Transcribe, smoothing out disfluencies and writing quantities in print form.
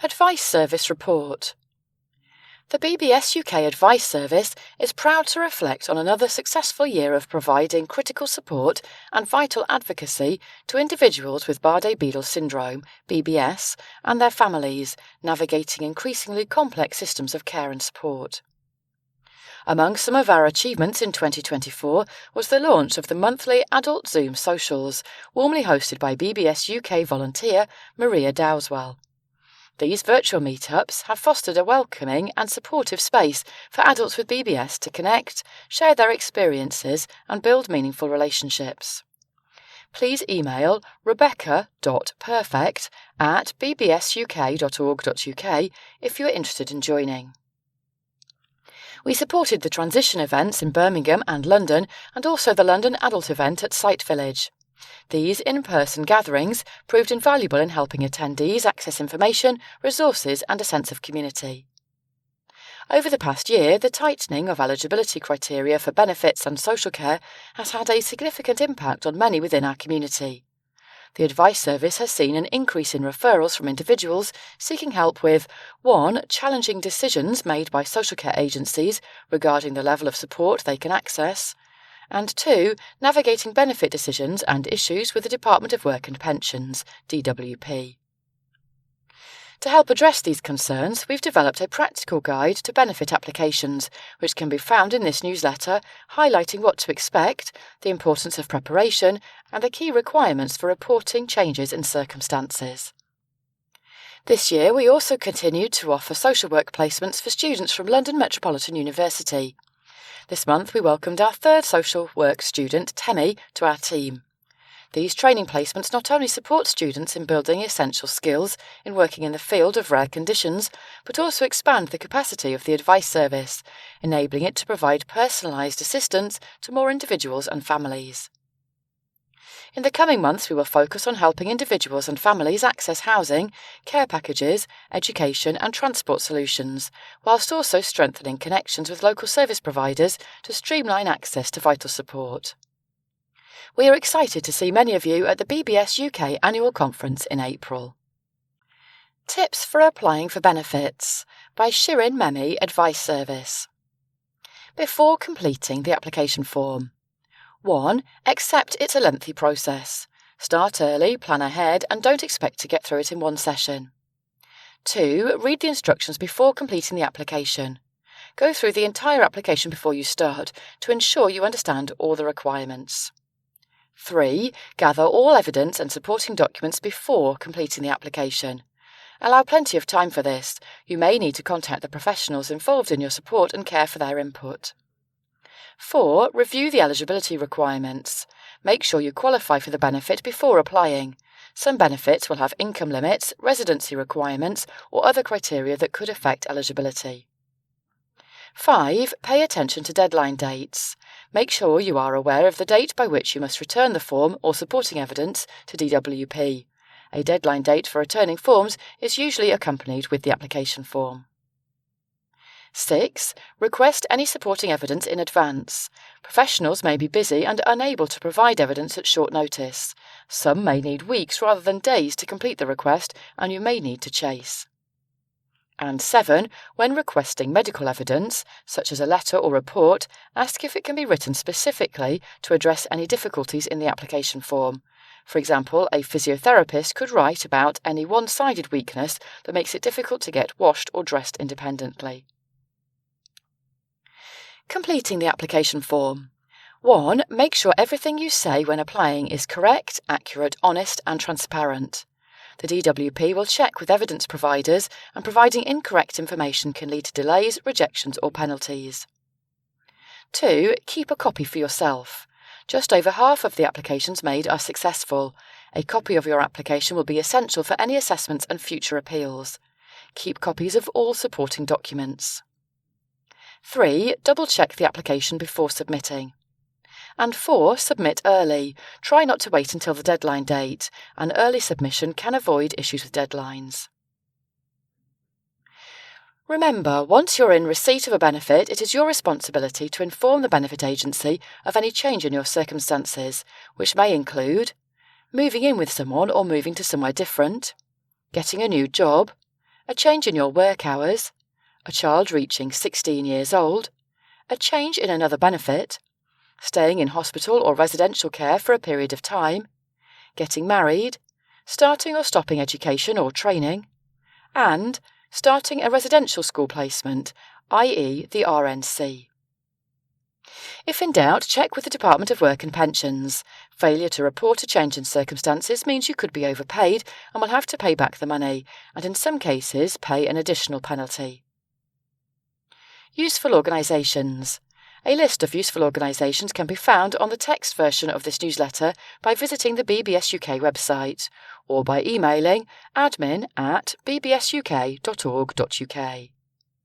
Advice Service Report. The BBS UK Advice Service is proud to reflect on another successful year of providing critical support and vital advocacy to individuals with Bardet-Biedl syndrome, BBS, and their families, navigating increasingly complex systems of care and support. Among some of our achievements in 2024 was the launch of the monthly Adult Zoom Socials, warmly hosted by BBS UK volunteer Maria Dowswell. These virtual meetups have fostered a welcoming and supportive space for adults with BBS to connect, share their experiences, and build meaningful relationships. Please email rebecca.perfect@bbsuk.org.uk if you are interested in joining. We supported the transition events in Birmingham and London, and also the London Adult event at Site Village. These in-person gatherings proved invaluable in helping attendees access information, resources, and a sense of community. Over the past year, the tightening of eligibility criteria for benefits and social care has had a significant impact on many within our community. The Advice Service has seen an increase in referrals from individuals seeking help with 1. Challenging decisions made by social care agencies regarding the level of support they can access, and 2. Navigating benefit decisions and issues with the Department of Work and Pensions, DWP. To help address these concerns, we've developed a practical guide to benefit applications, which can be found in this newsletter, highlighting what to expect, the importance of preparation, and the key requirements for reporting changes in circumstances. This year, we also continued to offer social work placements for students from London Metropolitan University. This month, we welcomed our third social work student, Temi, to our team. These training placements not only support students in building essential skills in working in the field of rare conditions, but also expand the capacity of the Advice Service, enabling it to provide personalised assistance to more individuals and families. In the coming months, we will focus on helping individuals and families access housing, care packages, education and transport solutions, whilst also strengthening connections with local service providers to streamline access to vital support. We are excited to see many of you at the BBS UK Annual Conference in April. Tips for Applying for Benefits by Shirin Memi Advice Service. Before completing the application form. 1. Accept it's a lengthy process. Start early, plan ahead, and don't expect to get through it in one session. 2. Read the instructions before completing the application. Go through the entire application before you start to ensure you understand all the requirements. 3. Gather all evidence and supporting documents before completing the application. Allow plenty of time for this. You may need to contact the professionals involved in your support and care for their input. 4. Review the eligibility requirements. Make sure you qualify for the benefit before applying. Some benefits will have income limits, residency requirements, or other criteria that could affect eligibility. 5. Pay attention to deadline dates. Make sure you are aware of the date by which you must return the form or supporting evidence to DWP. A deadline date for returning forms is usually accompanied with the application form. 6. Request any supporting evidence in advance. Professionals may be busy and unable to provide evidence at short notice. Some may need weeks rather than days to complete the request, and you may need to chase. And 7. When requesting medical evidence, such as a letter or report, ask if it can be written specifically to address any difficulties in the application form. For example, a physiotherapist could write about any one-sided weakness that makes it difficult to get washed or dressed independently. Completing the application form. 1. Make sure everything you say when applying is correct, accurate, honest and transparent. The DWP will check with evidence providers, and providing incorrect information can lead to delays, rejections or penalties. 2. Keep a copy for yourself. Just over half of the applications made are successful. A copy of your application will be essential for any assessments and future appeals. Keep copies of all supporting documents. 3. Double-check the application before submitting. And 4. Submit early. Try not to wait until the deadline date. An early submission can avoid issues with deadlines. Remember, once you're in receipt of a benefit, it is your responsibility to inform the benefit agency of any change in your circumstances, which may include moving in with someone or moving to somewhere different, getting a new job, a change in your work hours, a child reaching 16 years old, a change in another benefit, staying in hospital or residential care for a period of time, getting married, starting or stopping education or training, and starting a residential school placement, i.e. the RNC. If in doubt, check with the Department of Work and Pensions. Failure to report a change in circumstances means you could be overpaid and will have to pay back the money, and in some cases pay an additional penalty. Useful organisations. A list of useful organisations can be found on the text version of this newsletter by visiting the BBS UK website or by emailing admin@bbsuk.org.uk.